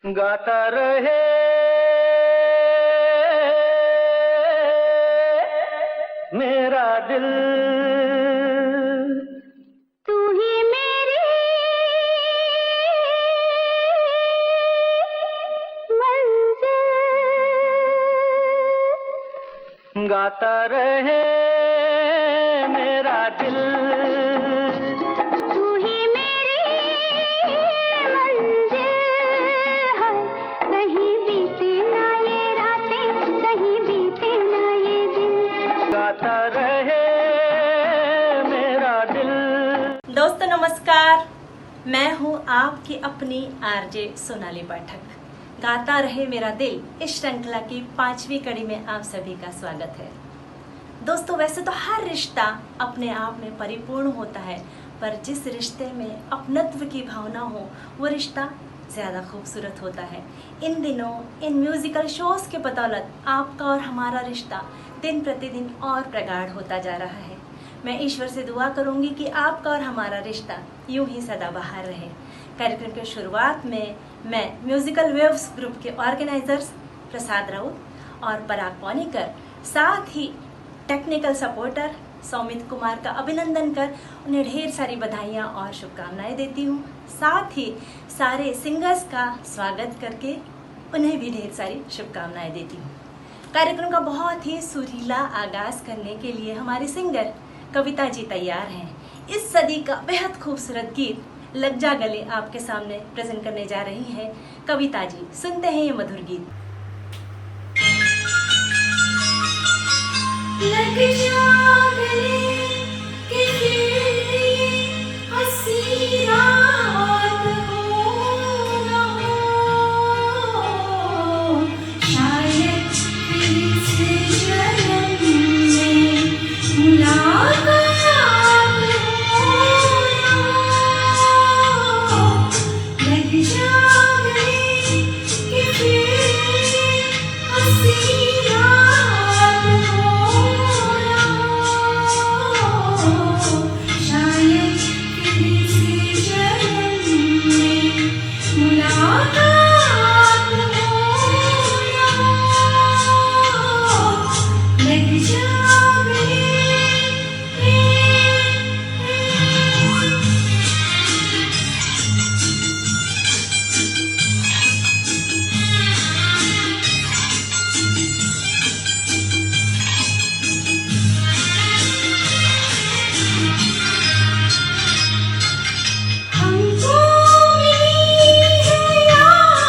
गाता रहे मेरा दिल, तू ही मेरी मंजिल। गाता रहे मेरा दिल, तू ही मेरी मंजिल है। कहीं बीते ना ये रातें, कहीं बीते ना ये दिन। गाता रहे मेरा दिल। दोस्तों नमस्कार, मैं हूं आपकी अपनी आरजे सोनाली पाठक। गाता रहे मेरा दिल इस श्रृंखला की 5वीं कड़ी में आप सभी का स्वागत है। दोस्तों वैसे तो हर रिश्ता अपने आप में परिपूर्ण होता है, पर जिस रिश्ते में अपनत्व की भावना हो वो रिश्ता ज़्यादा खूबसूरत होता है। इन दिनों इन म्यूज़िकल शोज़ के बदौलत आपका और हमारा रिश्ता दिन प्रतिदिन और प्रगाढ़ होता जा रहा है। मैं ईश्वर से दुआ करूंगी कि आपका और हमारा रिश्ता यूं ही सदाबहार रहे। कार्यक्रम की शुरुआत में मैं म्यूजिकल वेव्स ग्रुप के ऑर्गेनाइजर्स प्रसाद राउत और पराग पौनीकर, साथ ही टेक्निकल सपोर्टर सौमित कुमार का अभिनंदन कर उन्हें ढेर सारी बधाइयाँ और शुभकामनाएं देती हूँ। साथ ही सारे सिंगर्स का स्वागत करके उन्हें भी ढेर सारी शुभकामनाएं देती हूँ। कार्यक्रम का बहुत ही सुरीला आगाज करने के लिए हमारे सिंगर कविता जी तैयार हैं। इस सदी का बेहद खूबसूरत गीत लग जा गले आपके सामने प्रेजेंट करने जा रही हैं कविता जी। सुनते हैं ये मधुर गीत। लग जा गले कि फिर हंसी रात हो न हो, शायद फिर इस जन्म में मुलाकात हो न हो। लग जा गले कि फिर हंसी रात हो न हो, शायद फिर इस जन्म में मुलाकात हो न हो। लग जा गले हमको मिली है याद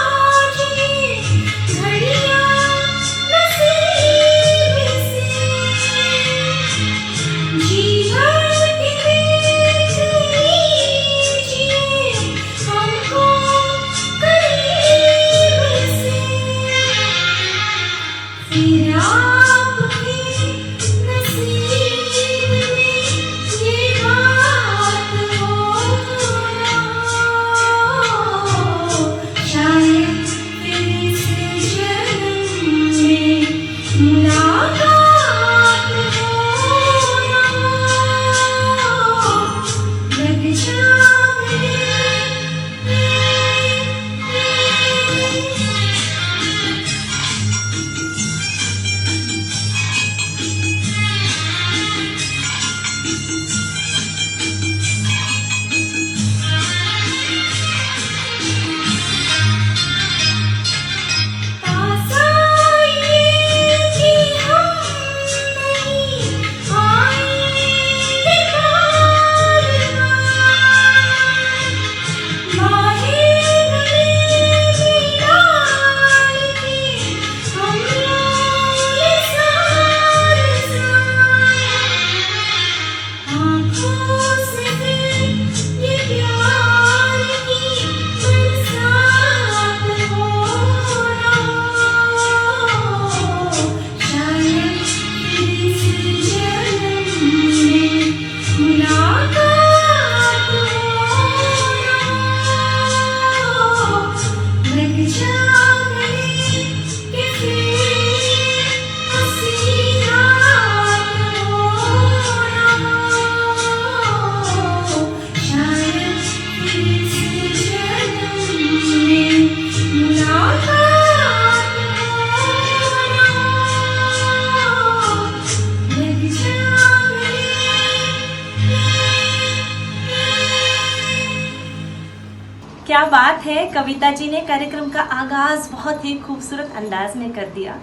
क्या बात है, कविता जी ने कार्यक्रम का आगाज बहुत ही खूबसूरत अंदाज में कर दिया।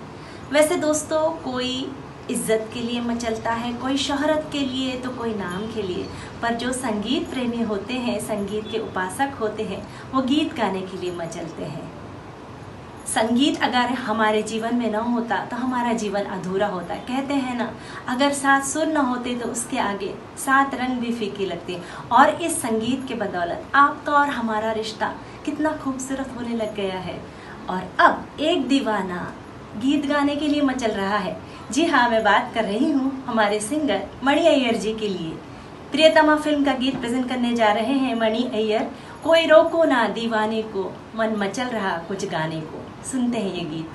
वैसे दोस्तों, कोई इज्जत के लिए मचलता है, कोई शोहरत के लिए, तो कोई नाम के लिए, पर जो संगीत प्रेमी होते हैं, संगीत के उपासक होते हैं, वो गीत गाने के लिए मचलते हैं। संगीत अगर हमारे जीवन में न होता तो हमारा जीवन अधूरा होता। कहते हैं ना, अगर 7 सुर न होते तो उसके आगे 7 रंग भी फीके लगते। और इस संगीत के बदौलत आपका और हमारा रिश्ता कितना खूबसूरत होने लग गया है। और अब एक दीवाना गीत गाने के लिए मचल रहा है। जी हाँ, मैं बात कर रही हूँ हमारे सिंगर मणि अय्यर जी के लिए। प्रियतमा फिल्म का गीत प्रेजेंट करने जा रहे हैं मणि अय्यर। कोई रोको ना दीवाने को, मन मचल रहा कुछ गाने को। सुनते हैं ये गीत।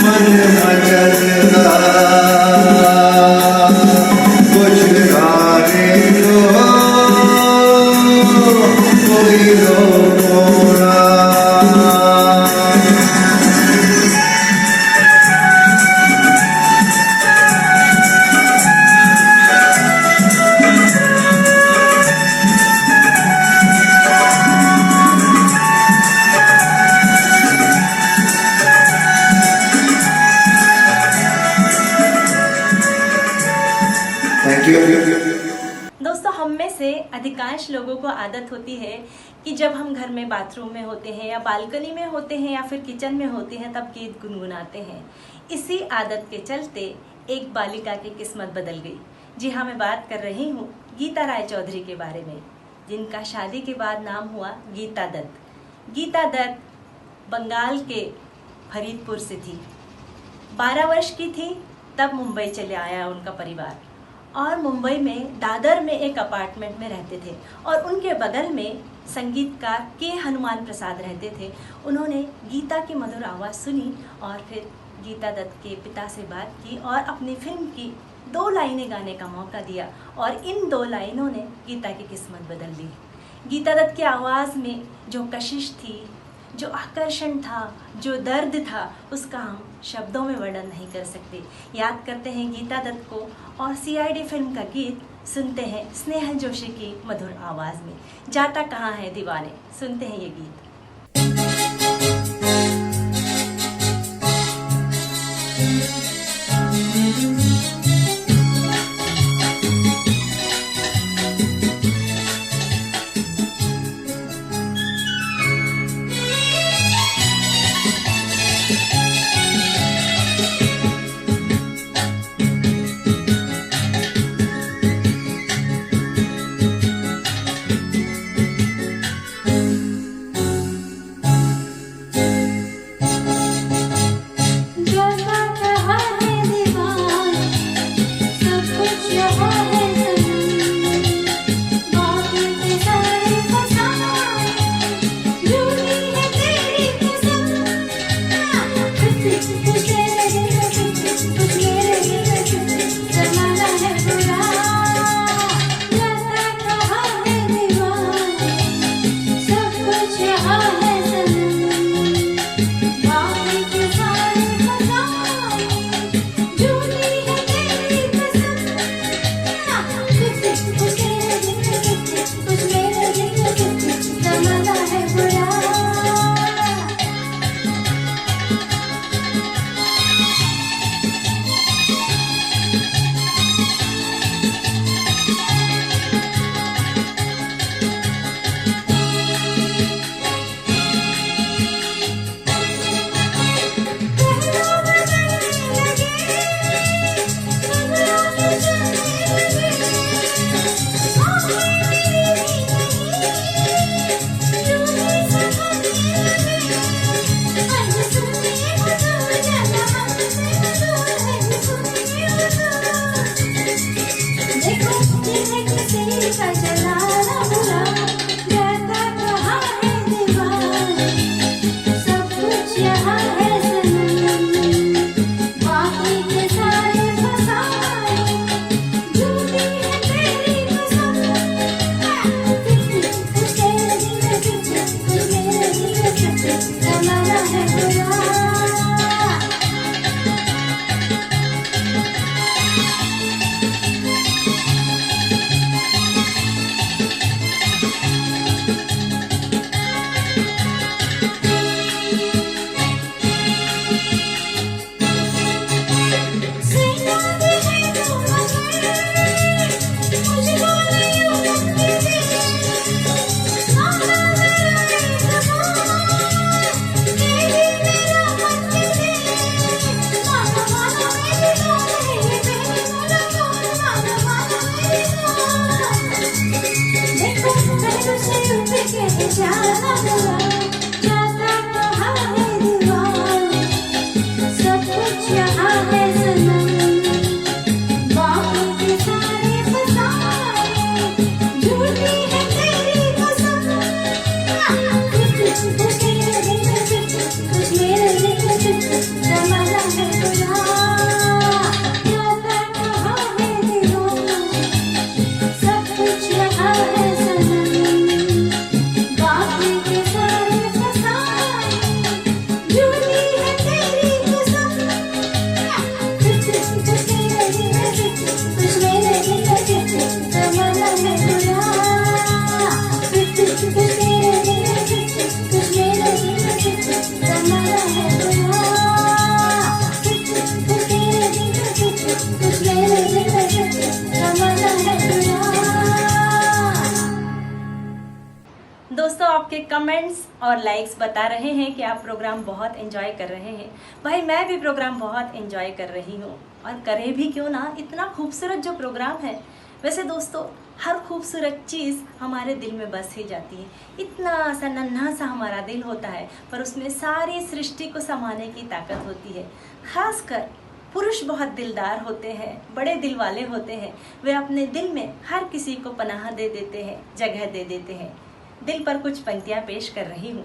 मन दोस्तों, हम में से अधिकांश लोगों को आदत होती है कि जब हम घर में बाथरूम में होते हैं या बालकनी में होते हैं या फिर किचन में होते हैं तब गीत गुनगुनाते हैं। इसी आदत के चलते एक बालिका की किस्मत बदल गई। जी हाँ, मैं बात कर रही हूँ गीता राय चौधरी के बारे में, जिनका शादी के बाद नाम हुआ गीता दत्त। गीता दत्त बंगाल के फरीदपुर से थी। 12 वर्ष की थी तब मुंबई चले आया उनका परिवार और मुंबई में दादर में एक अपार्टमेंट में रहते थे और उनके बगल में संगीतकार के हनुमान प्रसाद रहते थे। उन्होंने गीता की मधुर आवाज़ सुनी और फिर गीता दत्त के पिता से बात की और अपनी फिल्म की 2 लाइनें गाने का मौका दिया और इन 2 लाइनों ने गीता की किस्मत बदल दी। गीता दत्त की आवाज़ में जो कशिश थी, जो आकर्षण था, जो दर्द था, उसका हम शब्दों में वर्णन नहीं कर सकते। याद करते हैं गीता दत्त को और CID फिल्म का गीत सुनते हैं स्नेहल जोशी की मधुर आवाज़ में। जाता कहाँ है दीवाने, सुनते हैं ये गीत। आपके कमेंट्स और लाइक्स बता रहे हैं कि आप प्रोग्राम बहुत एंजॉय कर रहे हैं। भाई मैं भी प्रोग्राम बहुत एंजॉय कर रही हूँ, और करे भी क्यों ना, इतना खूबसूरत जो प्रोग्राम है। वैसे दोस्तों, हर खूबसूरत चीज़ हमारे दिल में बस ही जाती है। इतना सा नन्हा सा हमारा दिल होता है, पर उसमें सारी सृष्टि को समाने की ताकत होती है। खासकर पुरुष बहुत दिलदार होते हैं, बड़े दिल वाले होते हैं। वे अपने दिल में हर किसी को पनाह दे देते हैं, जगह दे देते हैं। दिल पर कुछ पंक्तियाँ पेश कर रही हूँ।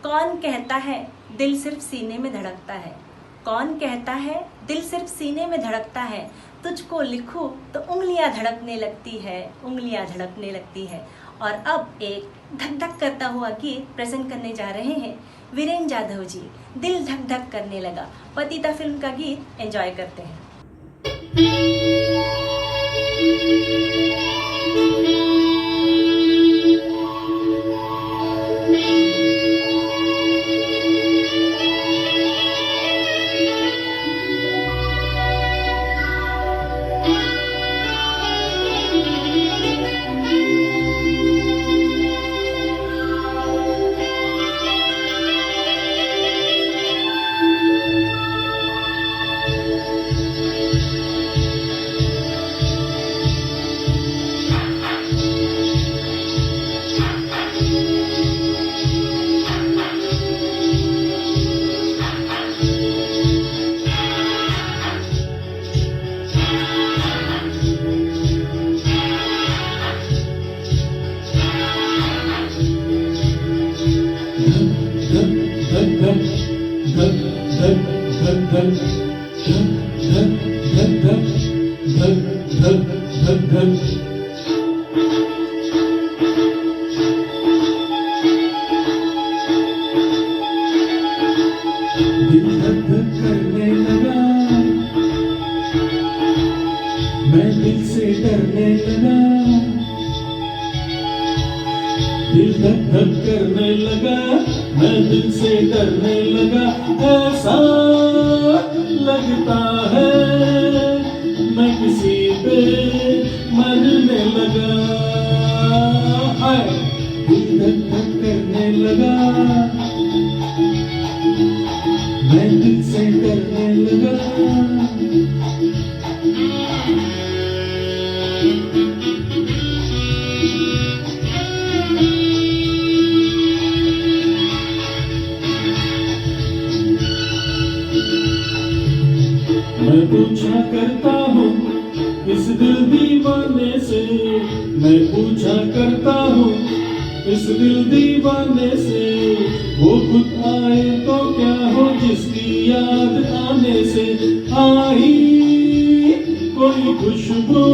कौन कहता है दिल सिर्फ सीने में धड़कता है, कौन कहता है दिल सिर्फ सीने में धड़कता है, तुझको लिखूं तो उंगलियां धड़कने लगती है, उंगलियां धड़कने लगती है। और अब एक धक धक करता हुआ गीत प्रेजेंट करने जा रहे हैं वीरेन जाधव जी, दिल धक धक करने लगा। पतिता फिल्म का गीत एंजॉय करते हैं। दिल धक धक करने लगा, मैं दिल से डरने लगा। दिल धक धक करने लगा, मैं दिल से डरने लगा। ऐसा लगता है मैं किसी पे मरने लगा। हाय, दिल धक धक करने लगा, मैं दिल से डरने लगा। मैं पूछा करता हूँ इस दिल दीवाने से, मैं पूछा करता हूँ इस दिल दीवाने से, वो खुद आए तो क्या हो जिसकी याद आने से आई कोई खुशबू,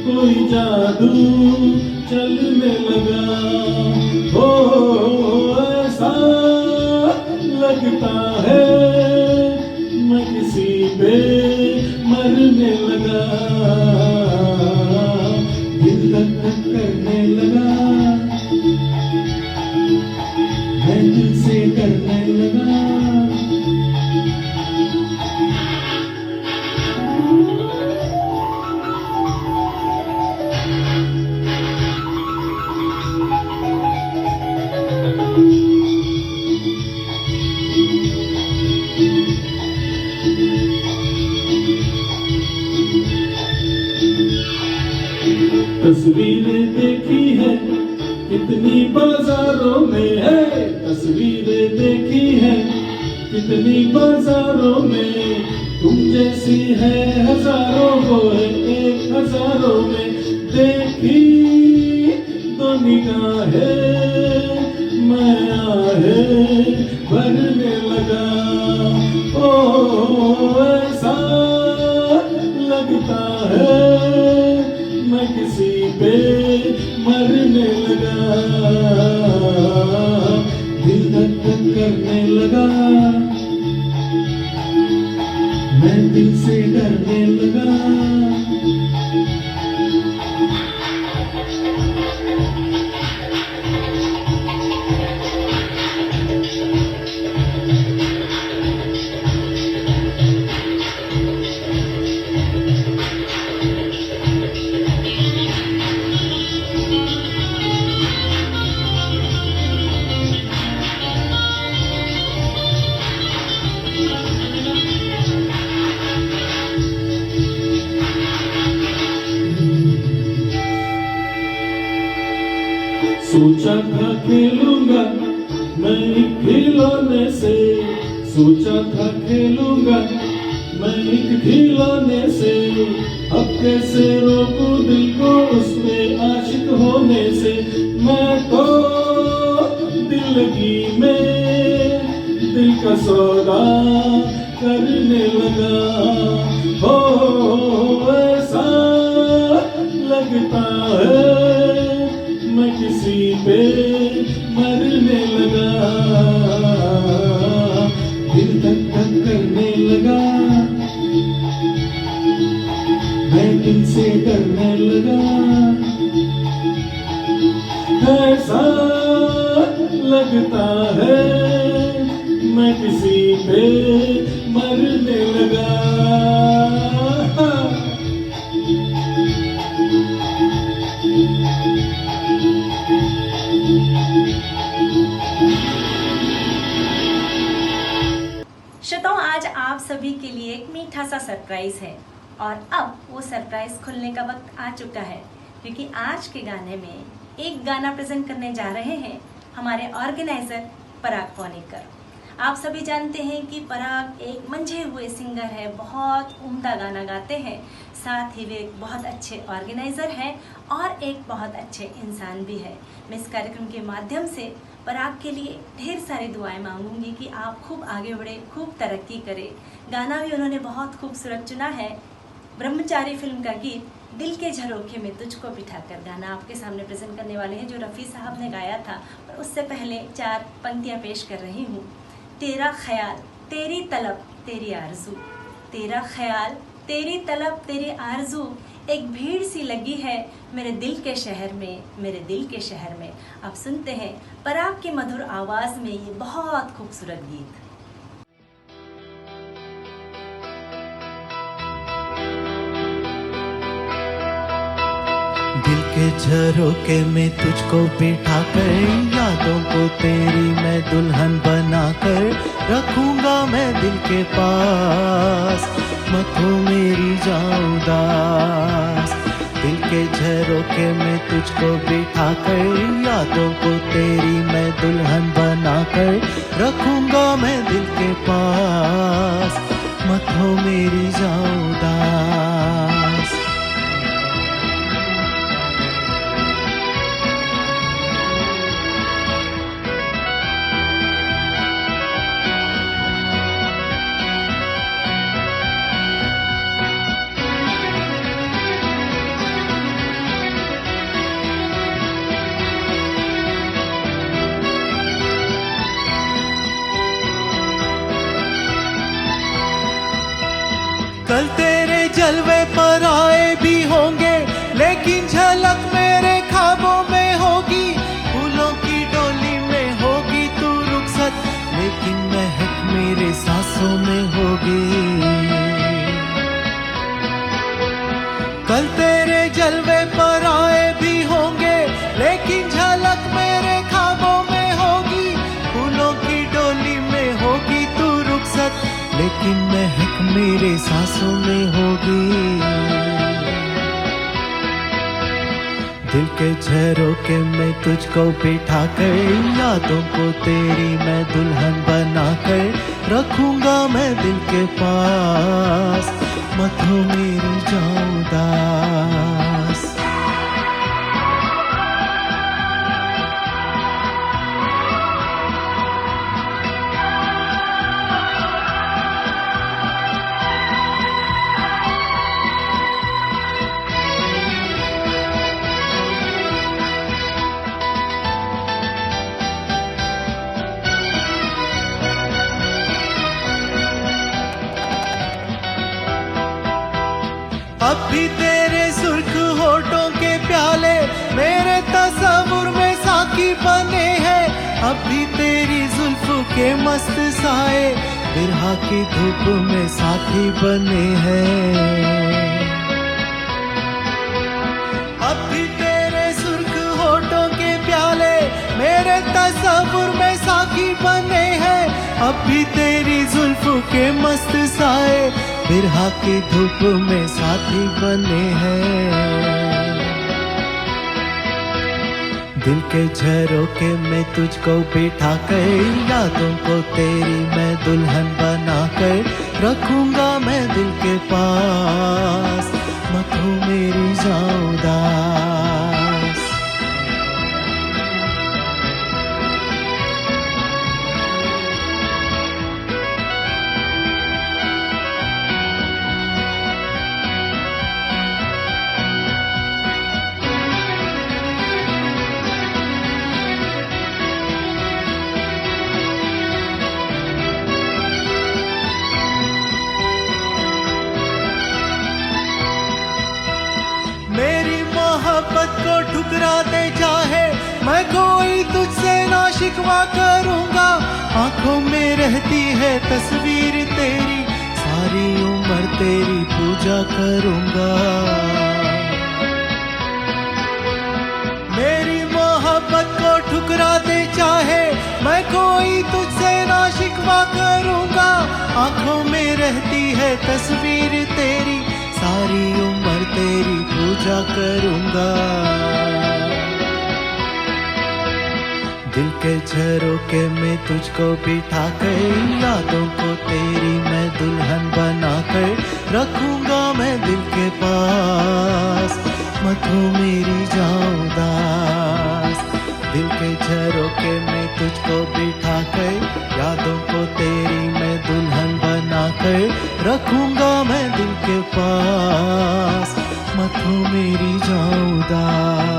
कोई जादू चलने लगा। हो ऐसा लगता है मैं किसी पे मरने लगा। दिल धक धक करने लगा, मैं दिल से डरने लगा। तस्वीरें देखी है कितनी बाजारों में है, तस्वीरें देखी है कितनी बाजारों में। तुम जैसी है हजारों, वो है एक हजारों में। देखी तो निगाहें मैं आहे भरने लगा। ओ ऐसा लगता है मैं किसी पे मरने लगा। दिल धक धक करने लगा, मैं दिल से डरने लगा। सोचा था खेलूंगा मैं एक खिलौने से, सोचा था खेलूंगा मैं एक खिलौने से, अब कैसे रोकूं दिल को उसमें आशिक होने से। मैं तो दिलगी में दिल का सौदा करने लगा, हो ऐसा लगता है मैं किसी पे मरने लगा, दिल धक धक करने लगा, मैं दिल से डरने लगा, ऐसा लगता है मैं किसी पे मरने लगा। श्रोताओं, आज आप सभी के लिए एक मीठा सा सरप्राइज है और अब वो सरप्राइज खुलने का वक्त आ चुका है, क्योंकि आज के गाने में एक गाना प्रेजेंट करने जा रहे हैं हमारे ऑर्गेनाइजर पराग पौनेकर। आप सभी जानते हैं कि पराग एक मंझे हुए सिंगर है, बहुत उम्दा गाना गाते हैं, साथ ही वे एक बहुत अच्छे ऑर्गेनाइजर हैं और एक बहुत अच्छे इंसान भी है। मैं इस कार्यक्रम के माध्यम से पराग के लिए ढेर सारी दुआएं मांगूंगी कि आप खूब आगे बढ़े, खूब तरक्की करें। गाना भी उन्होंने बहुत खूबसूरत चुना है, ब्रह्मचारी फिल्म का गीत दिल के झरोखे में तुझको बिठाकर गाना आपके सामने प्रेजेंट करने वाले हैं, जो रफ़ी साहब ने गाया था। और उससे पहले 4 पंक्तियां पेश कर रही हूँ। तेरा ख्याल तेरी तलब तेरी आरज़ू, तेरा ख्याल तेरी तलब तेरी आरज़ू, एक भीड़ सी लगी है मेरे दिल के शहर में, मेरे दिल के शहर में। अब सुनते हैं पराग की मधुर आवाज़ में ये बहुत खूबसूरत गीत। दिल के झरोखे में तुझको बिठा कर, यादों को तेरी मैं दुल्हन बना कर रखूंगा मैं दिल के पास, मत हो मेरी जाऊं उदास। दिल के झरोखे में तुझको बिठा कर, यादों को तेरी मैं दुल्हन बना कर रखूंगा मैं दिल के पास, मत हो मेरी जाऊं उदास। कल तेरे जलवे पर आए भी होंगे, लेकिन झलक मेरे ख्वाबों में होगी। फूलों की डोली में होगी तू रुखसत, लेकिन महक मेरे सांसों में होगी। कल तेरे जलवे पर आए भी होंगे, लेकिन झलक मेरे ख्वाबों में होगी। फूलों की डोली में होगी तू रुखसत, लेकिन महक मेरे सांसों में होगी। दिल के झरोखे में तुझको बिठा कर, यादों को तेरी मैं दुल्हन बना कर रखूंगा मैं दिल के पास, मत हो मेरी जाऊं उदास। अब भी तेरे सुर्ख होठों के प्याले मेरे तस्वुर में साकी बने हैं। अब भी तेरी जुल्फों के मस्त साए बिरहा की धूप में साथी बने हैं। अब भी तेरे सुर्ख होठों के प्याले मेरे तस्वुर में साकी बने हैं। अब भी तेरी जुल्फों के मस्त साए बिरहा की धूप में साथी बने हैं। दिल के झरोके में तुझको बिठा कर, यादों को तेरी मैं दुल्हन बना कर रखूंगा मैं दिल के पास, मत हो मेरी जाऊं उदास। मेरी मोहब्बत को ठुकरा दे चाहे, मैं कोई तुझसे ना शिकवा करूंगा। आंखों में रहती है तस्वीर तेरी, सारी उम्र तेरी पूजा करूंगा। मेरी मोहब्बत को ठुकरा दे चाहे, मैं कोई तुझसे ना शिकवा करूंगा। आंखों में रहती है तस्वीर तेरी, सारी उम्र तेरी पूजा करूंगा। दिल के झरोके में तुझको बिठा कर, यादों को तेरी मैं दुल्हन बना कर रखूंगा मैं दिल के पास, मत हो मेरी जाऊं उदास। दिल के झरोके में तुझको बिठा कर, यादों को तेरी मैं दुल्हन बना कर रखूंगा मैं दिल के पास, मत हो मेरी जाऊं उदास।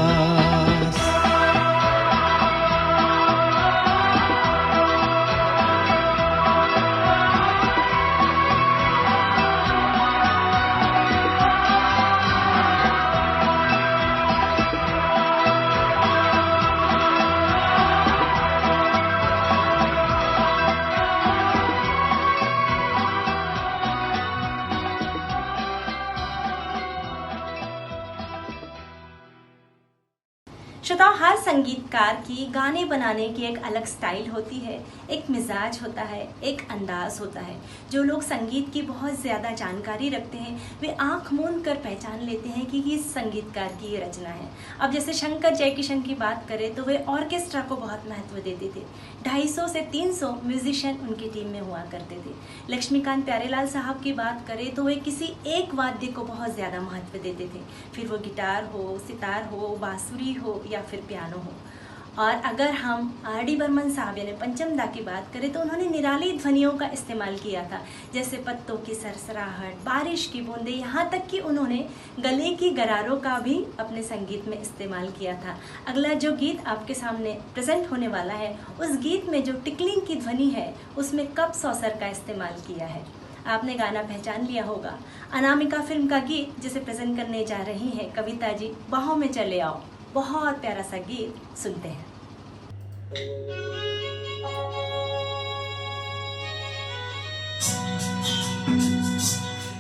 श्रोताओं, हर संगीतकार की गाने बनाने की एक अलग स्टाइल होती है, एक मिजाज होता है, एक अंदाज होता है। जो लोग संगीत की बहुत ज़्यादा जानकारी रखते हैं वे आंख मूंद कर पहचान लेते हैं कि इस संगीतकार की ये रचना है। अब जैसे शंकर जयकिशन की बात करें तो वे ऑर्केस्ट्रा को बहुत महत्व देते थे। 250 से 300 म्यूजिशियन उनकी टीम में हुआ करते थे। लक्ष्मीकांत प्यारेलाल साहब की बात करें तो वे किसी एक वाद्य को बहुत ज़्यादा महत्व देते थे, फिर वो गिटार हो, सितार हो, बांसुरी हो या फिर पियानो हो। और अगर हम आर.डी. बर्मन साहब यानी पंचम दा की बात करें तो उन्होंने निराली ध्वनियों का इस्तेमाल किया था, जैसे पत्तों की सरसराहट, बारिश की बूंदें, यहाँ तक कि उन्होंने गले की गरारों का भी अपने संगीत में इस्तेमाल किया था। अगला जो गीत आपके सामने प्रेजेंट होने वाला है, उस गीत में जो टिकलिंग की ध्वनि है उसमें कप सॉसर का इस्तेमाल किया है। आपने गाना पहचान लिया होगा, अनामिका फिल्म का गीत जिसे प्रेजेंट करने जा रही हैं कविता जी, बाहों में चले आओ। बहुत प्यारा सा गीत सुनते हैं।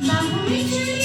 बाहों में चले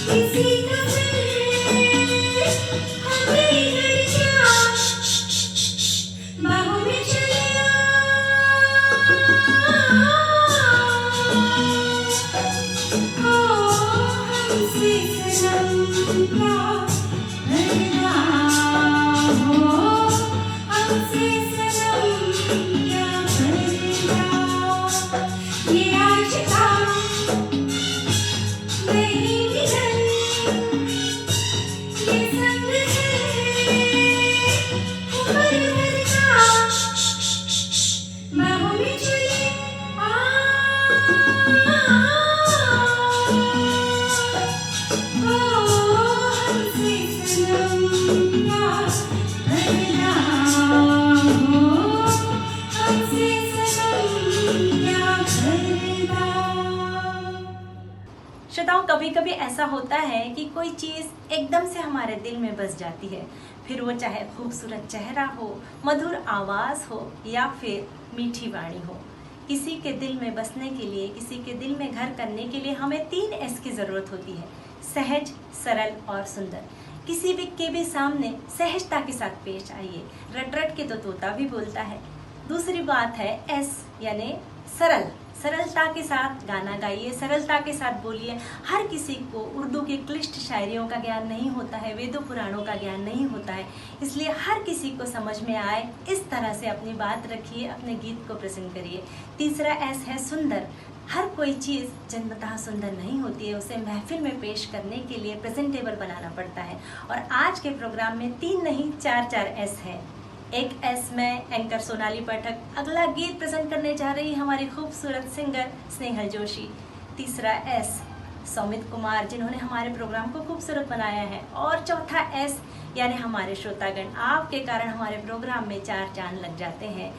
किसी का हमें घर जा बाहों में चलिया हमसे सनम का भरना हो हमसे सनम क्या भरना ये आज का नहीं मिलन ये संग है उम्र भर का बाहों में चले हमसे सनम क्या भरना हो हमसे सनम क्या भरना। श्रोताओं, कभी कभी ऐसा होता है कि कोई चीज़ एकदम से हमारे दिल में बस जाती है, फिर वो चाहे खूबसूरत चेहरा हो, मधुर आवाज़ हो या फिर मीठी वाणी हो। किसी के दिल में बसने के लिए, किसी के दिल में घर करने के लिए हमें 3 S की ज़रूरत होती है: सहज, सरल और सुंदर। किसी भी के भी सामने सहजता के साथ पेश आइए। रट रट के तो तोता भी बोलता है। दूसरी बात है S यानी सरल। सरलता के साथ गाना गाइए, सरलता के साथ बोलिए। हर किसी को उर्दू की क्लिष्ट शायरियों का ज्ञान नहीं होता है, वेदों पुराणों का ज्ञान नहीं होता है, इसलिए हर किसी को समझ में आए इस तरह से अपनी बात रखिए, अपने गीत को प्रेजेंट करिए। तीसरा S है सुंदर। हर कोई चीज़ जन्मतः सुंदर नहीं होती है, उसे महफिल में पेश करने के लिए प्रेजेंटेबल बनाना पड़ता है। और आज के प्रोग्राम में 3 नहीं 4 S है। एक S में एंकर सोनाली पाठक अगला गीत प्रेजेंट करने जा रही है, हमारी खूबसूरत सिंगर स्नेहल जोशी। तीसरा S सौमित कुमार, जिन्होंने हमारे प्रोग्राम को खूबसूरत बनाया है। और चौथा S यानी हमारे श्रोतागण, आपके कारण हमारे प्रोग्राम में 4 चांद लग जाते हैं।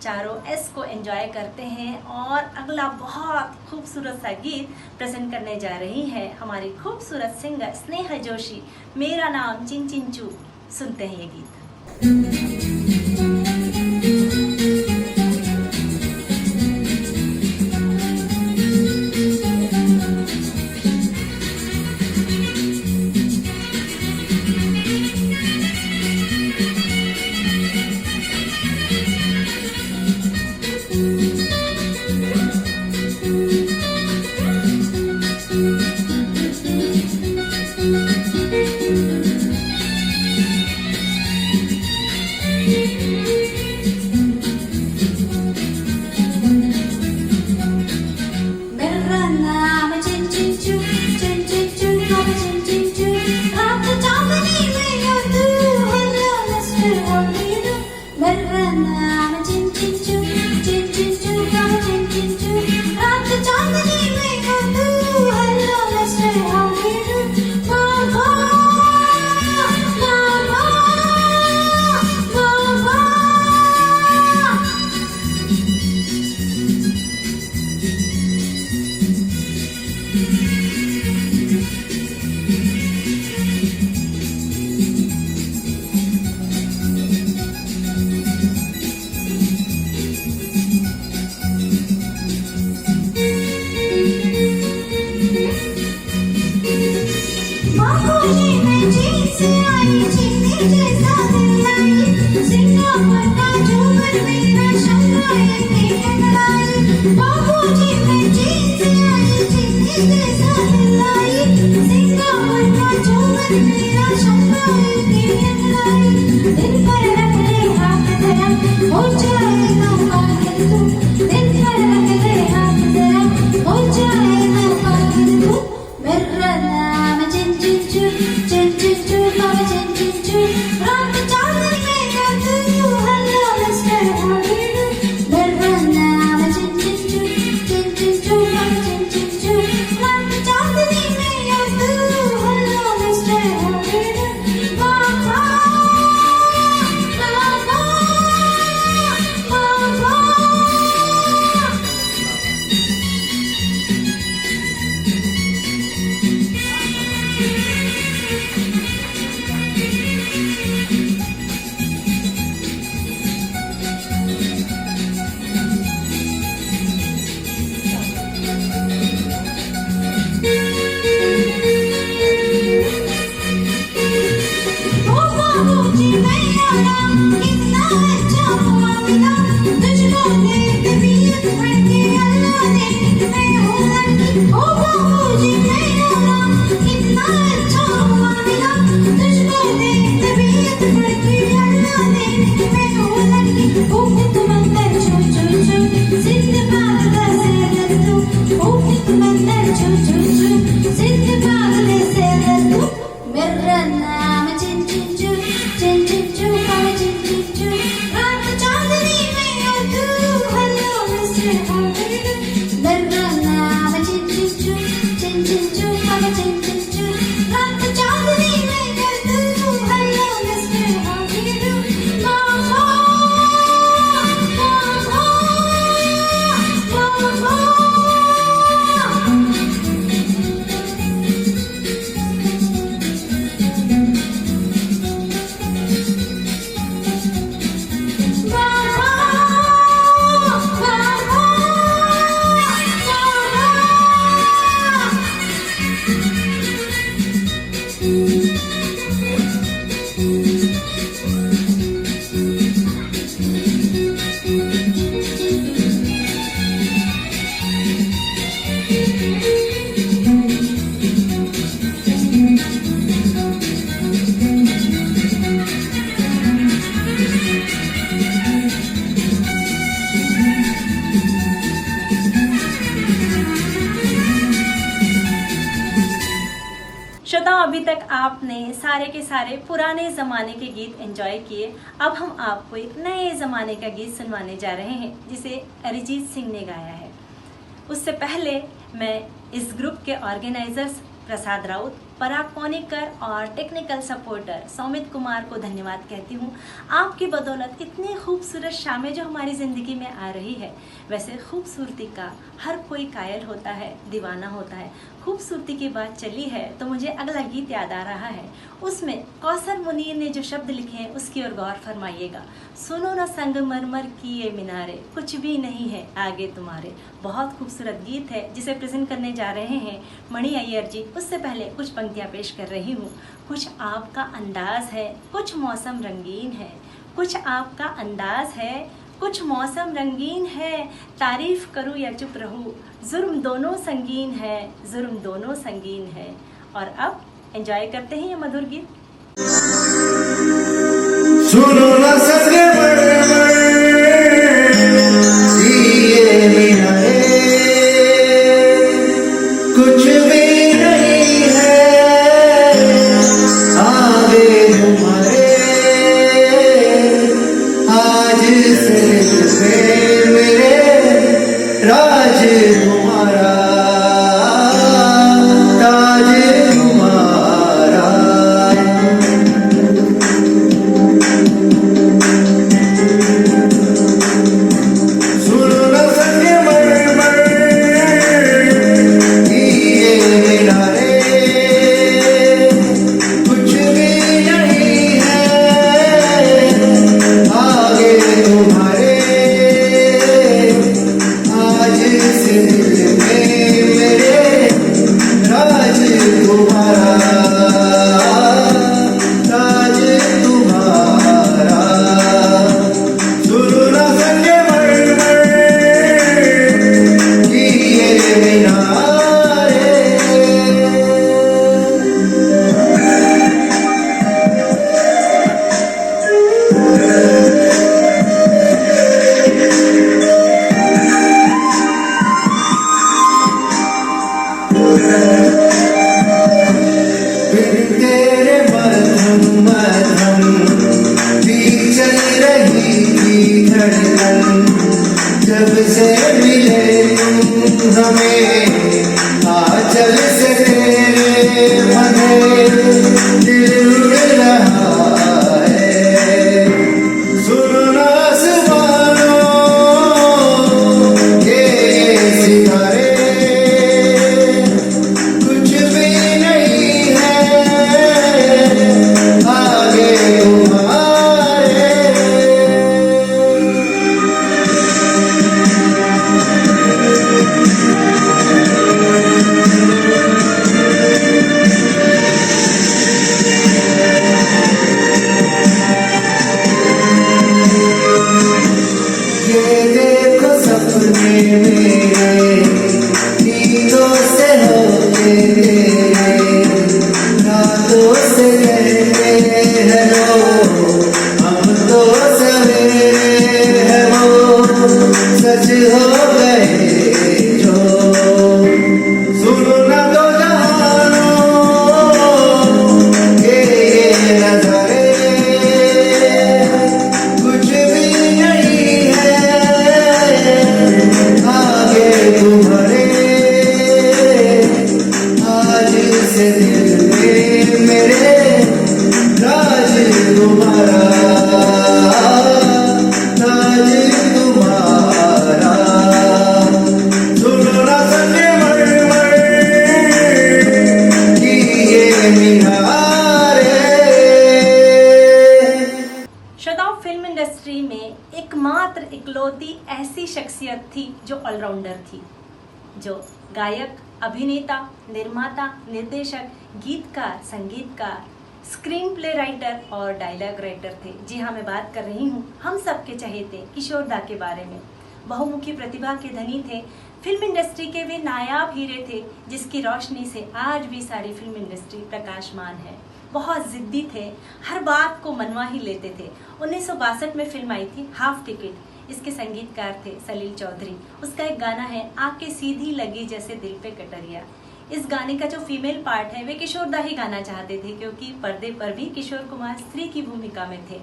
चारों S को एंजॉय करते हैं। और अगला बहुत खूबसूरत सा गीत प्रेजेंट करने जा रही है हमारी खूबसूरत सिंगर स्नेहल जोशी। मेरा नाम चिन चिन चू। सुनते हैं ये गीत। श्रोताओं, अभी तक आपने सारे के सारे पुराने जमाने के गीत एंजॉय किए। अब हम आपको एक नए जमाने का गीत सुनवाने जा रहे हैं जिसे अरिजीत सिंह ने गाया है। उससे पहले मैं इस ग्रुप के ऑर्गेनाइजर्स प्रसाद राउत, पराग पौनिकर और टेक्निकल सपोर्टर सौमित कुमार को धन्यवाद कहती हूँ। आपकी बदौलत इतनी खूबसूरत शामें जो हमारी ज़िंदगी में आ रही है। वैसे खूबसूरती का हर कोई कायल होता है, दीवाना होता है। खूबसूरती की बात चली है तो मुझे अगला गीत याद आ रहा है। उसमें कौसर मुनीर ने जो शब्द लिखे हैं उसकी ओर गौर फरमाइएगा। सुनो ना संगमरमर की ये मीनारे, कुछ भी नहीं है आगे तुम्हारे। बहुत खूबसूरत गीत है जिसे प्रेजेंट करने जा रहे हैं मणि अय्यर जी। उससे पहले कुछ पंक्तियाँ पेश कर रही हूँ। कुछ आपका अंदाज है, कुछ मौसम रंगीन है। कुछ आपका अंदाज है, कुछ मौसम रंगीन है। तारीफ करूँ या चुप रहूँ, जुर्म दोनों संगीन है, जुर्म दोनों संगीन है। और अब एंजॉय करते हैं ये मधुर गीत। सुनो ना संगमरमर ये मीनारे, कुछ भी नहीं है आगे तुम्हारे। आज से मेरे राज तुम्हारा, ताज तुम्हारा। सुनो ना संगमरमर ये मीनारे, कुछ भी नहीं है आगे तुम्हारे। आज से दिल में मेरे राज तुम्हारा, ताज तुम्हारा। सुनो ना संगमरमर ये मीनारे। बिन तेरे मरहम मरहम भी चल रही थी धड़कन। जब से मिले तुम हमें आंचल से तेरे बंधे दिल उड़ रहा है। सुनो ना आसमानों ये सितारे, कुछ भी नहीं है आगे तुम्हारे। ये देखो सपने मेरे नींदों से होते तेरे, रातों से कहते हैं लोग हम तो सवेरे हैं वो सच हो गए जो। सुनो ना दो जहानों ये नजारे, कुछ भी नहीं है आगे तुम्हारे। आज से दिल में मेरे राज तुम्हारा, ताज तुम्हारा। सुनो ना संगमरमर ये मीनारे। श्रोताओं, फिल्म इंडस्ट्री में एकमात्र इकलौती ऐसी शख्सियत थी जो ऑलराउंडर थी, जो गायक, अभिनेता, निर्माता, निर्देशक, गीतकार, संगीतकार, स्क्रीन प्ले राइटर और डायलॉग राइटर थे। जी हाँ, मैं बात कर रही हूँ हम सबके चहेते किशोर दा के बारे में। बहुमुखी प्रतिभा के धनी थे, फिल्म इंडस्ट्री के वे नायाब हीरे थे जिसकी रोशनी से आज भी सारी फिल्म इंडस्ट्री प्रकाशमान है। बहुत जिद्दी थे, हर बात को मनवा ही लेते थे। 1962 में फिल्म आई थी हाफ टिकट। इसके संगीतकार थे सलील चौधरी। उसका एक गाना है आके सीधी लगी जैसे दिल पे कटरिया। इस गाने का जो फीमेल पार्ट है वे किशोर दा ही गाना चाहते थे क्योंकि पर्दे पर भी किशोर कुमार स्त्री की भूमिका में थे।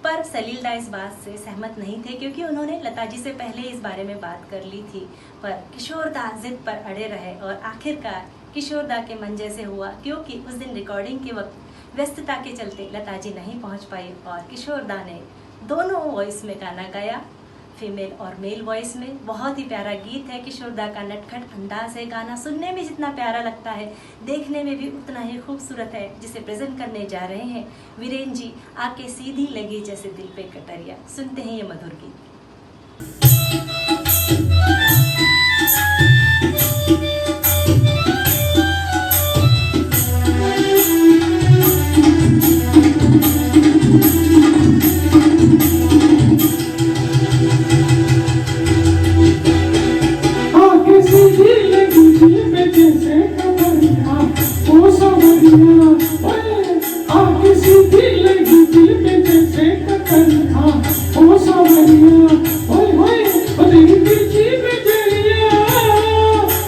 पर सलील दा इस बात से सहमत नहीं थे क्योंकि उन्होंने लता जी से पहले इस बारे में बात कर ली थी। पर किशोर दा जिद पर अड़े रहे और आखिरकार किशोर दा के मन जैसे हुआ क्योंकि उस दिन रिकॉर्डिंग के वक्त व्यस्तता के चलते लता जी नहीं पहुंच पाई और किशोर दा ने दोनों वॉइस में गाना गाया, फीमेल और मेल वॉइस में। बहुत ही प्यारा गीत है, किशोर दा का नटखट अंदाज है। गाना सुनने में जितना प्यारा लगता है देखने में भी उतना ही खूबसूरत है, जिसे प्रेजेंट करने जा रहे हैं वीरेन जी। आके सीधी लगी जैसे दिल पे कटरिया। सुनते हैं ये मधुर गीत।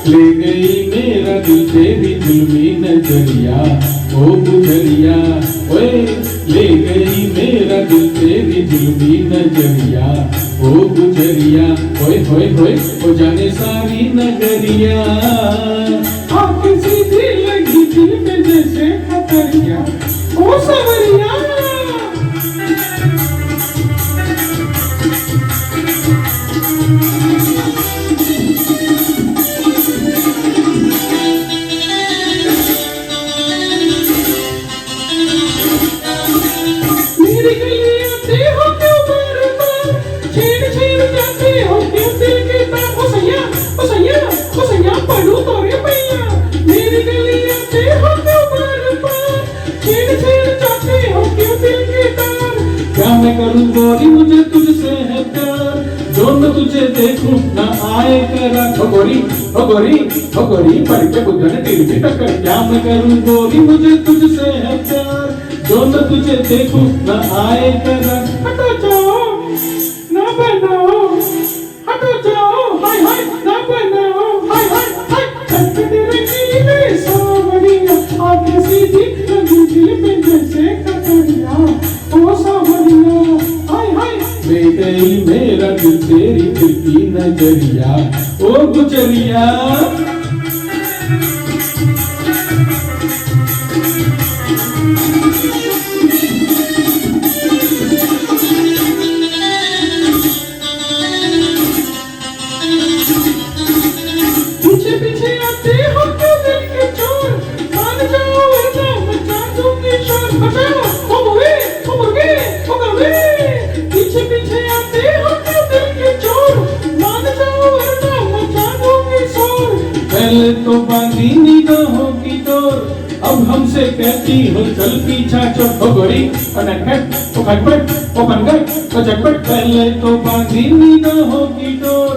ले गई मेरा दिल तेरी जुल्मी नजरिया ओ गुजरिया, ओए ले गई मेरा दिल तेरी जुल्मी नजरिया ओ गुजरिया, ओए होए होए हो जाने सारी नगरिया। आंखें सीधी लगी दिल में जैसे कतरिया ओ सवरिया। क्या मैं करूं गोरी मुझे तुझसे है प्यार, जो मैं तुझे देखूं ना आए करा। ओ गोरी ओ गोरी ओ गोरी पढ़ के बुद्धन तेरी भी टक्कर। क्या मैं करूं गोरी मुझे तुझसे है प्यार, जो मैं तुझे देखूं ना आए करा। हटो जाओ ना बनाओ, हटो जाओ हाय हाय ना बनाओ, हाय हाय हाय तेरे नीले सावरिया। आगे सीधी लगी दिल पे जैसे कतरिया ओ सावरिया, हाय हाय ले गई मेरा दिल तेरी दिल की नजरिया ओ गुजरिया। पीछे पीछे आते हो क्यों दिल के चोर, मान जाओ वरना मचा दूंगी शोर। बचाओ ओ मुर्गे ओ मुर्गे ओ मुर्गे। पीछे पीछे आते हो क्यों दिल के चोर, मान जाओ वरना मचा दूंगी शोर। पहले तो बांधी निगाहों की डोर, अब हमसे कहती हो चल पीछा छोड़। ओ गोरी ओ नटखट ओ खटपट ओ बनगट ओ झटपट। पहले तो बांधी निगाहों की डोर,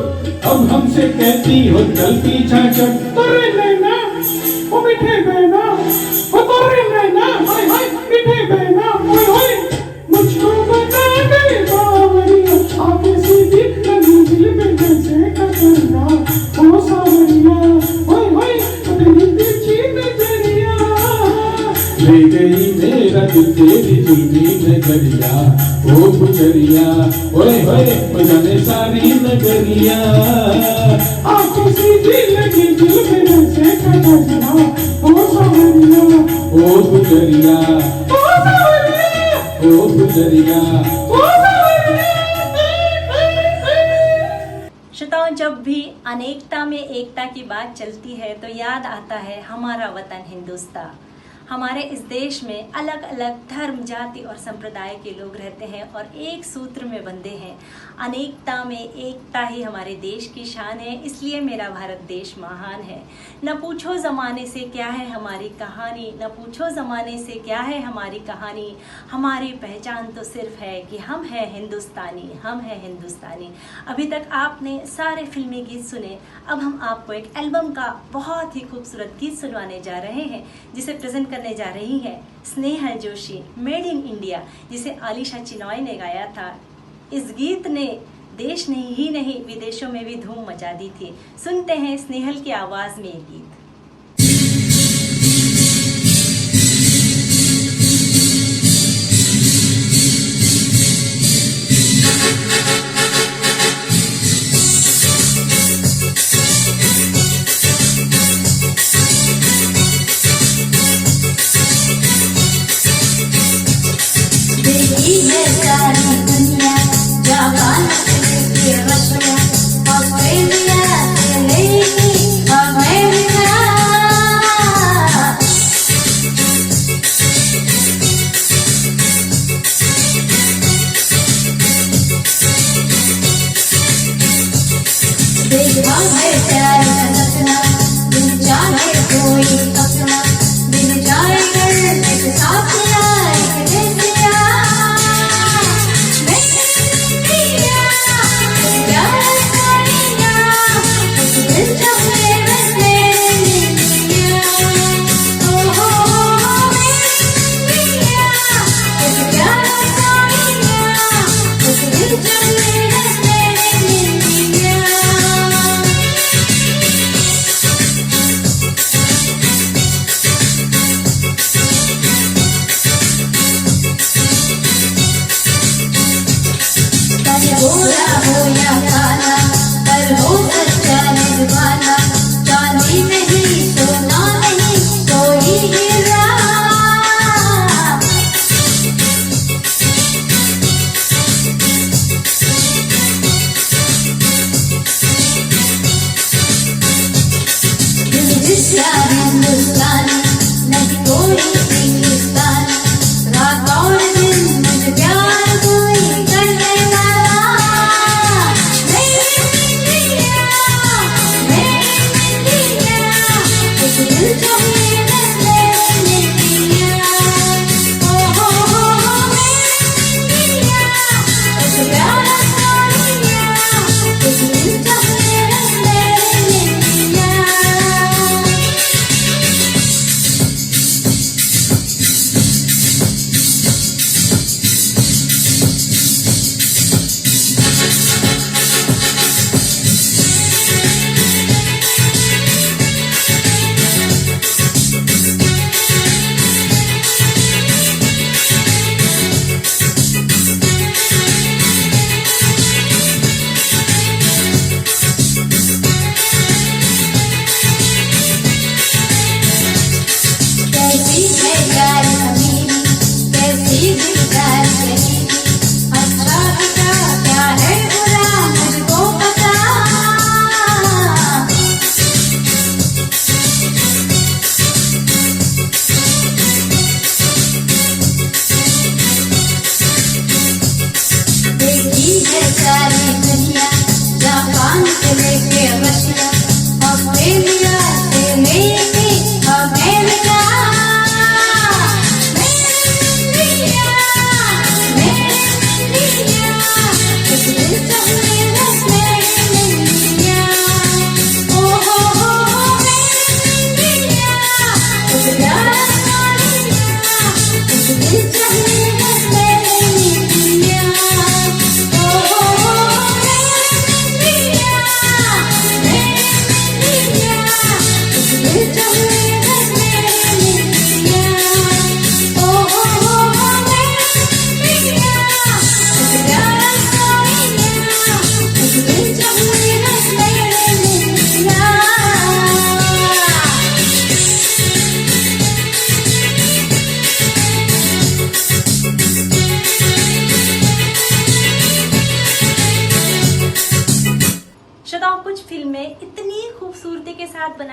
अब हमसे कहती हो चल पीछा छोड़। तोरे नैना ओ मीठे बहना, ओ तोरे नैना हाय हाय मीठे बहना। ओए ओए मुझको बता दे बावरिया, आके सीधी लगी दिल पे जैसे कतरिया ओ सावरिया। ओए ओए तेरी तिरछी नजरिया, ले गई मेरा दिल तेरी जुल्मी नजरिया ओ गुजरिया, ओए होए हो जाने सारी नगरिया। आंखें सीधी लगी दिल में जैसे कतरिया ओ सावरिया ओ गुजरिया, ओ सावरिया ओ गुजरिया ओ सावरिया। श्रोताओं, जब भी अनेकता में एकता की बात चलती है तो याद आता है हमारा वतन हिंदुस्तान। हमारे इस देश में अलग अलग धर्म, जाति और संप्रदाय के लोग रहते हैं और एक सूत्र में बंधे हैं। अनेकता में एकता ही हमारे देश की शान है, इसलिए मेरा भारत देश महान है। न पूछो ज़माने से क्या है हमारी कहानी, न पूछो ज़माने से क्या है हमारी कहानी। हमारी पहचान तो सिर्फ है कि हम हैं हिंदुस्तानी, हम हैं हिंदुस्तानी। अभी तक आपने सारे फिल्मी गीत सुने, अब हम आपको एक एल्बम का बहुत ही खूबसूरत गीत सुनवाने जा रहे हैं, जिसे प्रेजेंट करने जा रही है Snehal Joshi, made in India, जिसे आलिशा चिनॉय ने गाया था। इस गीत ने देश ही नहीं विदेशों में भी धूम मचा दी थी। सुनते हैं स्नेहल की आवाज में ये गीत।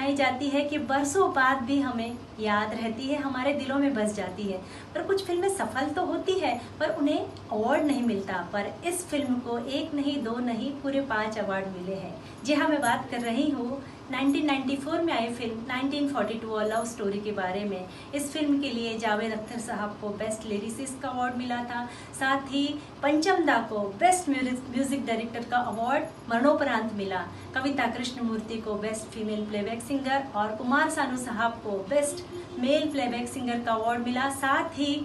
बनाई जाती है कि बरसों बाद भी हमें याद रहती है, हमारे दिलों में बस जाती है। पर कुछ फिल्में सफल तो होती है पर उन्हें अवार्ड नहीं मिलता। पर इस फिल्म को 1 नहीं 2 नहीं पूरे 5 अवार्ड मिले हैं। जी हाँ, मैं बात कर रही हूँ 1994 में आई फिल्म 1942 लव स्टोरी के बारे में। इस फिल्म के लिए जावेद अख्तर साहब को बेस्ट लिरिसिस्ट का अवार्ड मिला था। साथ ही पंचम दा को बेस्ट म्यूजिक डायरेक्टर का अवार्ड मरणोपरांत मिला। कविता कृष्णमूर्ति को बेस्ट फीमेल प्लेबैक सिंगर और कुमार सानू साहब को बेस्ट मेल प्लेबैक सिंगर का अवार्ड मिला। साथ ही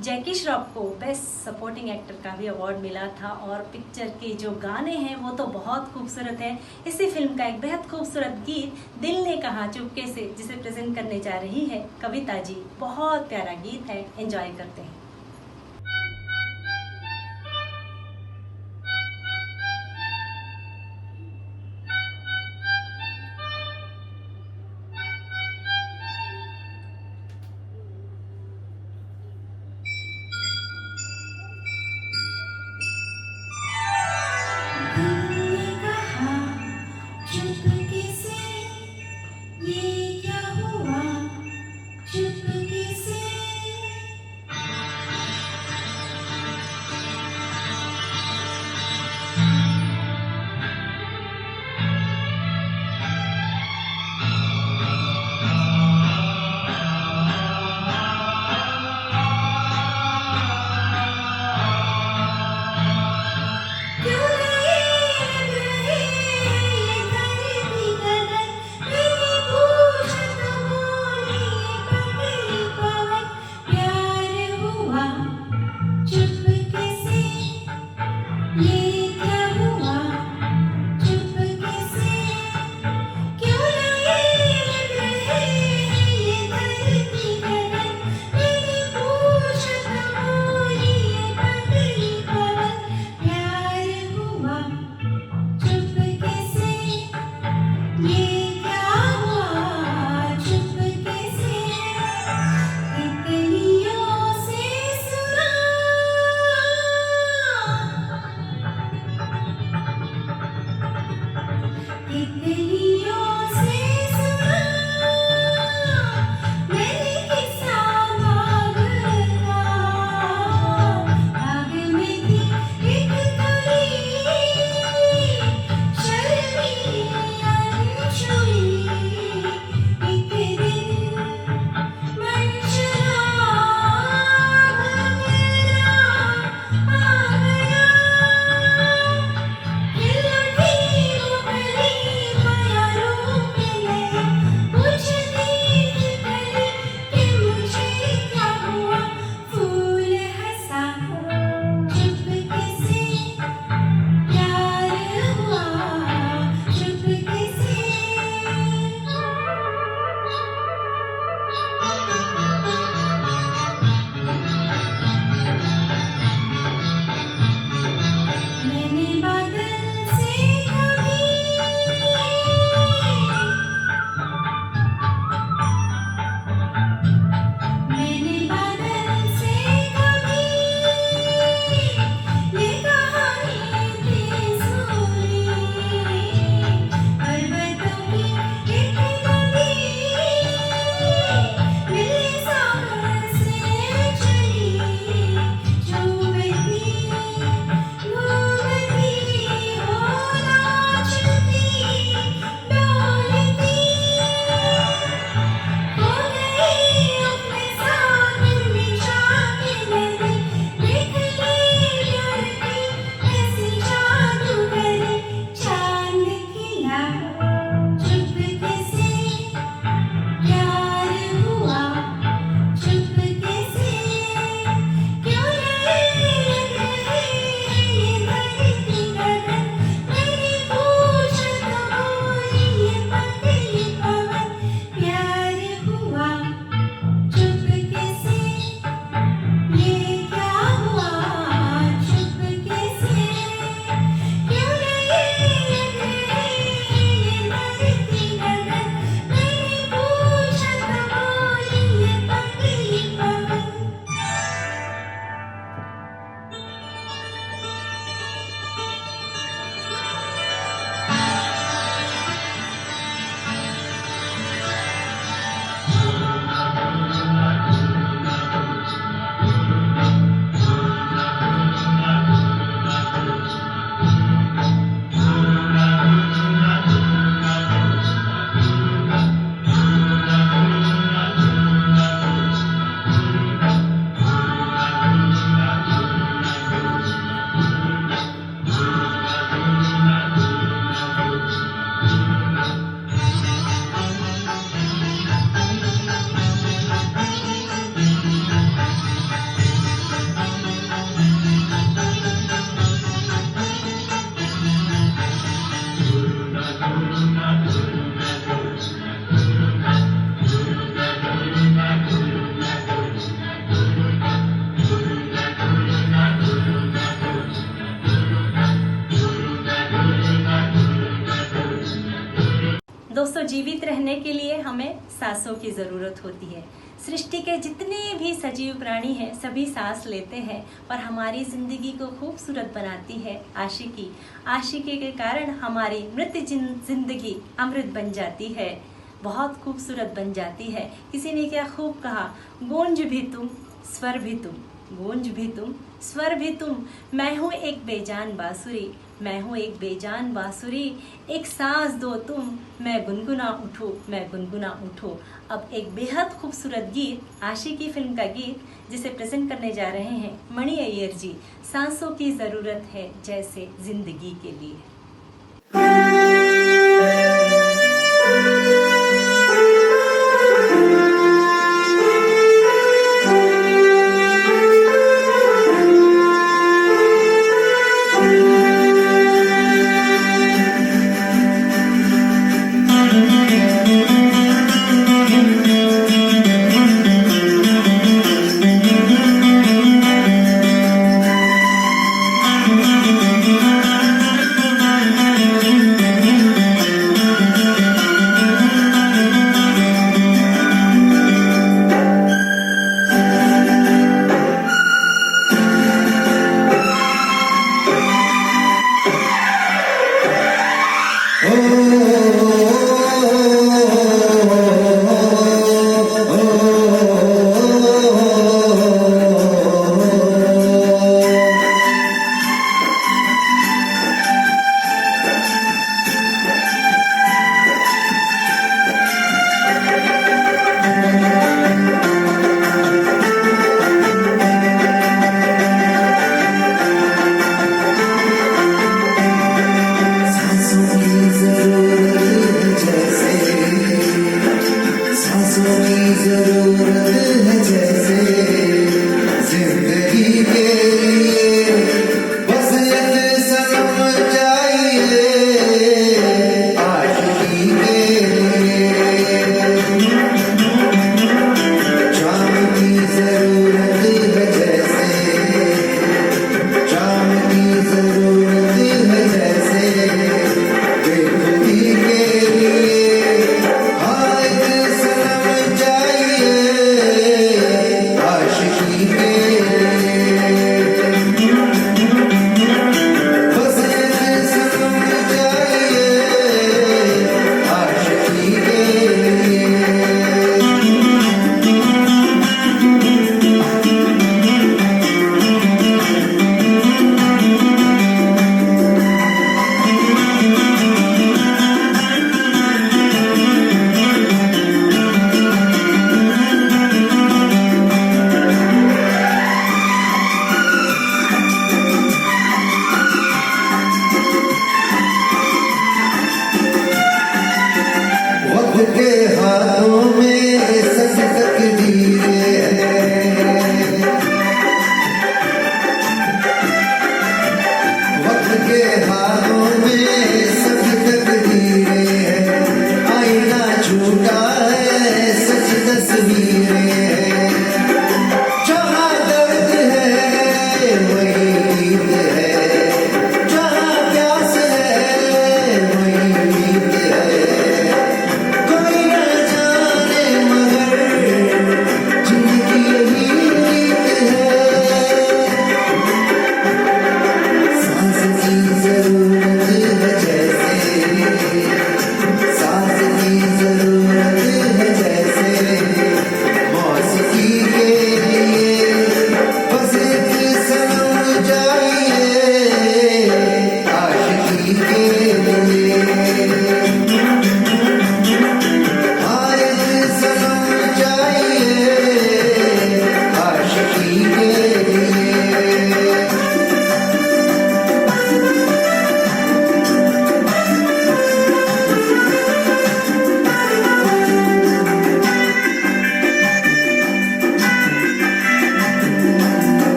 जैकी श्रॉफ को बेस्ट सपोर्टिंग एक्टर का भी अवार्ड मिला था। और पिक्चर के जो गाने हैं वो तो बहुत खूबसूरत हैं। इसी फिल्म का एक बेहद खूबसूरत गीत दिल ने कहा चुपके से, जिसे प्रेजेंट करने जा रही है कविता जी। बहुत प्यारा गीत है, एंजॉय करते हैं। चुपके से ये क्या हुआ, चुपके से दोस्तों, जीवित रहने के लिए हमें सांसों की ज़रूरत होती है। सृष्टि के जितने भी सजीव प्राणी हैं सभी सांस लेते हैं, और हमारी ज़िंदगी को खूबसूरत बनाती है आशिकी। आशिकी के कारण हमारी मृत जिंदगी अमृत बन जाती है, बहुत खूबसूरत बन जाती है। किसी ने क्या खूब कहा, गूंज भी तुम, स्वर भी तुम, गूंज भी तुम, स्वर भी तुम। मैं हूँ एक बेजान बांसुरी, मैं हूँ एक बेजान बांसुरी, एक सांस दो तुम, मैं गुनगुना उठूँ, मैं गुनगुना उठूँ। अब एक बेहद खूबसूरत गीत, आशिकी फिल्म का गीत, जिसे प्रेजेंट करने जा रहे हैं मणि अय्यर जी। सांसों की ज़रूरत है जैसे जिंदगी के लिए।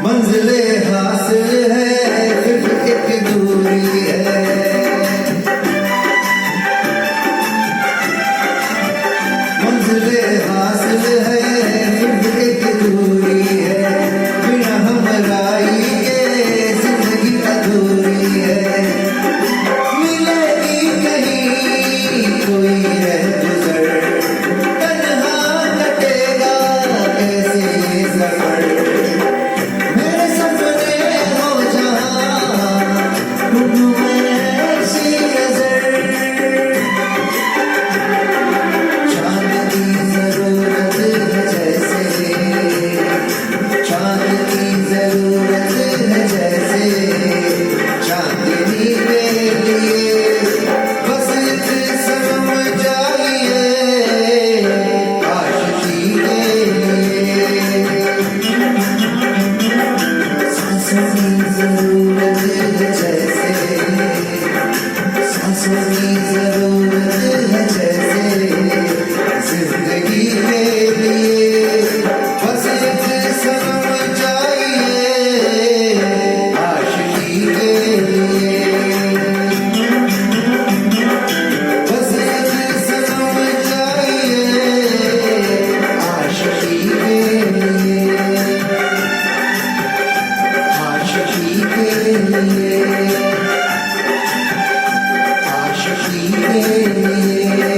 मंजिले हासिल है फिर एक दूरी है मंजिले हासिल है फिर एक दूरी है बिना हमराई के जिंदगी अधूरी है मिलेगी कहीं कोई रहगुजर तन्हा कटेगा कैसे ये सफर मेरे सपने हो जहां ढूंढूं मैं ऐसी नजर चांद की जरूरत है जैसे चांद की जरूरत है जैसे चांदनी के लिए बस एक सनम चाहिए आशिकी के लिए सांसों की जरूरत है जैसे सांसों की जरूरत है जैसे जिंदगी के लिए बस एक सनम चाहिए आशिकी के लिए बस एक सनम चाहिए आशिकी के लिए आशिकी के लिए आशिकी के लिए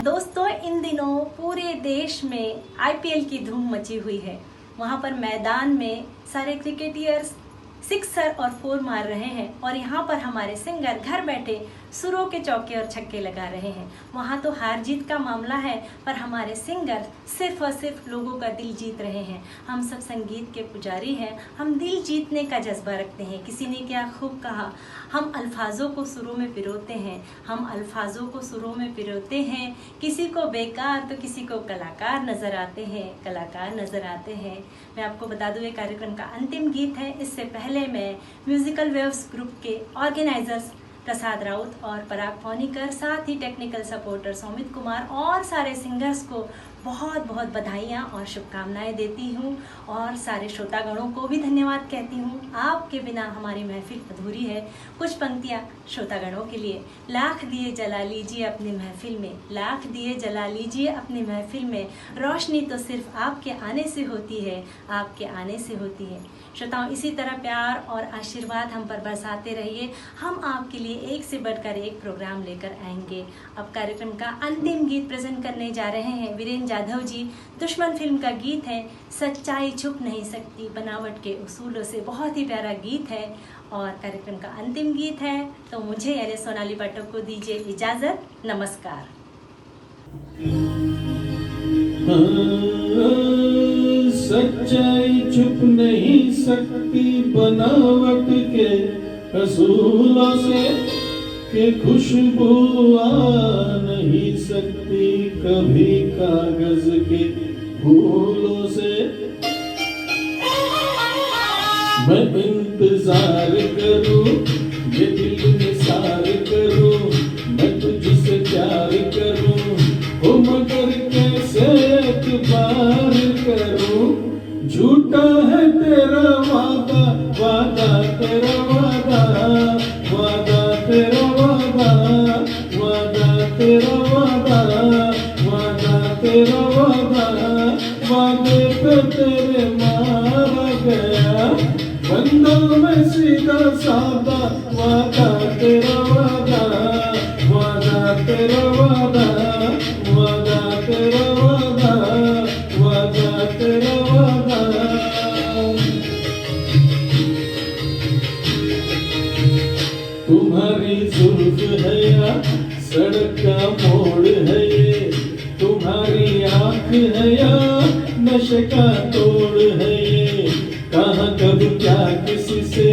दोस्तों, इन दिनों पूरे देश में आईपीएल की धूम मची हुई है। वहां पर मैदान में सारे क्रिकेटियर्स सिक्सर और फोर मार रहे हैं और यहाँ पर हमारे सिंगर घर बैठे सुरों के चौके और छक्के लगा रहे हैं। वहाँ तो हार जीत का मामला है, पर हमारे सिंगर सिर्फ और सिर्फ लोगों का दिल जीत रहे हैं। हम सब संगीत के पुजारी हैं, हम दिल जीतने का जज्बा रखते हैं। किसी ने क्या खूब कहा, हम अल्फाजों को सुरों में पिरोते हैं, हम अल्फाजों को सुरों में पिरोते हैं। किसी को बेकार तो किसी को कलाकार नजर आते हैं, कलाकार नजर आते हैं। मैं आपको बता दूं, ये कार्यक्रम का अंतिम गीत है। इससे पहले मैं म्यूजिकल वेव्स ग्रुप के ऑर्गेनाइजर्स प्रसाद राउत और पराग पौनीकर, साथ ही टेक्निकल सपोर्टर सौमित कुमार और सारे सिंगर्स को बहुत बहुत बधाइयाँ और शुभकामनाएं देती हूँ और सारे श्रोतागणों को भी धन्यवाद कहती हूँ। आपके बिना हमारी महफिल अधूरी है। कुछ पंक्तियाँ श्रोतागणों के लिए। लाख दिए जला लीजिए अपनी महफिल में, लाख दिए जला लीजिए अपनी महफिल में, रोशनी तो सिर्फ आपके आने से होती है, आपके आने से होती है। श्रोताओं, इसी तरह प्यार और आशीर्वाद हम पर बरसाते रहिए। हम आपके लिए एक से बढ़कर एक प्रोग्राम लेकर आएंगे। अब कार्यक्रम का अंतिम गीत प्रेजेंट करने जा रहे हैं वीरेंद्र जाधव जी। दुश्मन फिल्म का गीत है, सच्चाई छुप नहीं सकती बनावट के उसूलों से। बहुत ही प्यारा गीत है और कार्यक्रम का अंतिम गीत है। तो मुझे यानी सोनाली पाठक को दीजिए इजाजत। नमस्कार। सच्चाई छुप नहीं सकती बनावट के असूलों से, कि खुशबू आ नहीं सकती कभी कागज के फूलों से। मैं इंतजार करूं, ये दिल निसार करूं, मैं तुझसे प्यार करूं, ओ मगर कैसे एतबार करूं। झूठा है तेरा वादा, वादा तेरा वादा, वादा तेरा वादा, वादा तेरा वादा, वादा तेरा वादा, वादे पे तेरे मारा गया, बंदों में सीधा साधा, वादा तेरा वादा, वादा तेरा वादा, वादा तेरा वादा, वादा तेरा वादा। तुम्हारी जुल्फ है या सड़क का मोड़ है ये, तुम्हारी आंख है या नशे का तोड़ है ये। कहाँ कब क्या किसी से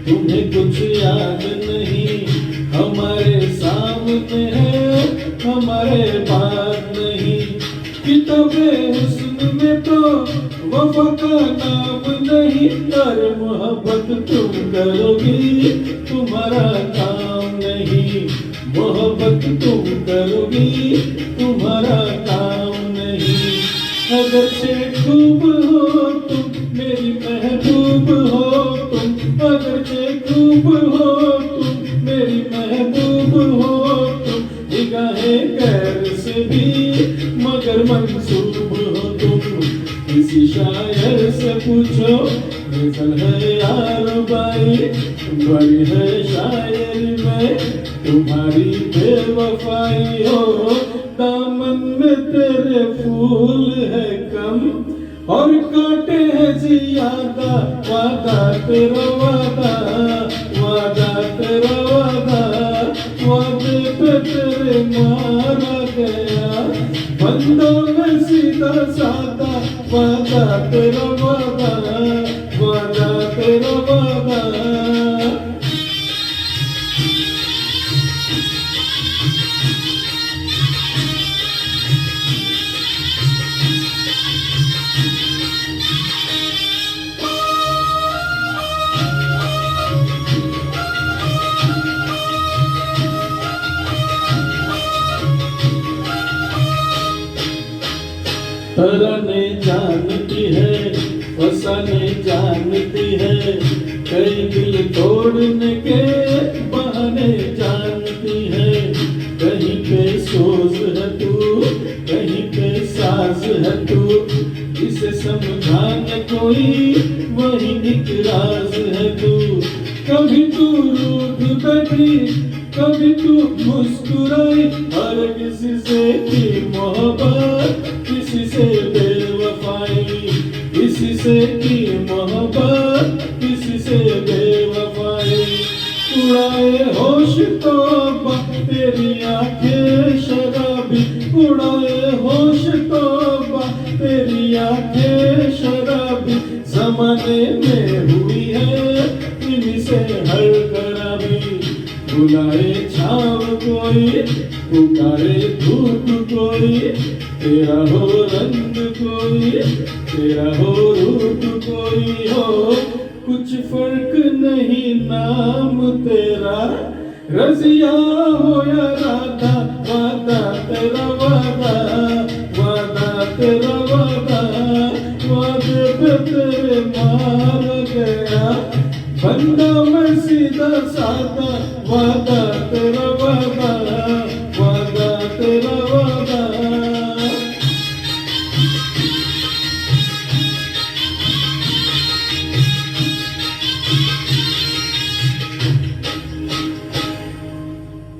तुम्हें कुछ याद नहीं, हमारे सामने है हमारे बाद नहीं। किताबे हुस्न में तो वफा का नाम नहीं, और मोहब्बत तुम करोगी तुम्हारा काम नहीं। मोहब्बत तुम करोगी तुम्हारा काम नहीं। अगर से खूब हो तुम मेरी महबूब हो तुम, अगर से खूब हो तुम मेरी महबूब हो तुम, निगाहे गैर से भी मगर मंसूब हो तुम। किसी शायर से पूछो गजल है यार बाई, बड़ी है शायरी में तुम्हारी बेवफाई हो। दामन में तेरे फूल है कम और कांटे हैं ज्यादा, वादा तेरा वादा, वादा तेरा वादा, वादे पे तेरे मारा गया बंदों में सीधा साधा, वादा तेरा वादा, वादा तेरा वादा। तराने जानती है फसाने जानती है, कई दिल तोड़ने के बहाने जानती है। कहीं पे सोज है तू, कहीं पे साज है तू, इसे समझाने कोई वही एक राज है तू। कभी तू रूठ बैठी कभी तू मुस्कुराई, हर किसी से की मोहब्बत किसी से बेवफाई, किसी से की मोहब्बत किसी से बेवफाई। उड़ाए होश तौबा तेरी आंखें शराबी, उड़ाए होश तौबा तेरी आंखें शराबी, जमाने में हुई है इन्हीं से हर खराबी। बुलाए छाव कोई पुकारे धूप कोई, तेरा हो रंग कोई तेरा हो रूप कोई हो, कुछ फर्क नहीं नाम तेरा रजिया हो या राधा। वादा तेरा वादा, वादा तेरा वादा, वादे पे तेरे मार गया बंदा मैं सीधा साधा, वादा तेरा वादा, वादा तेरा वादा।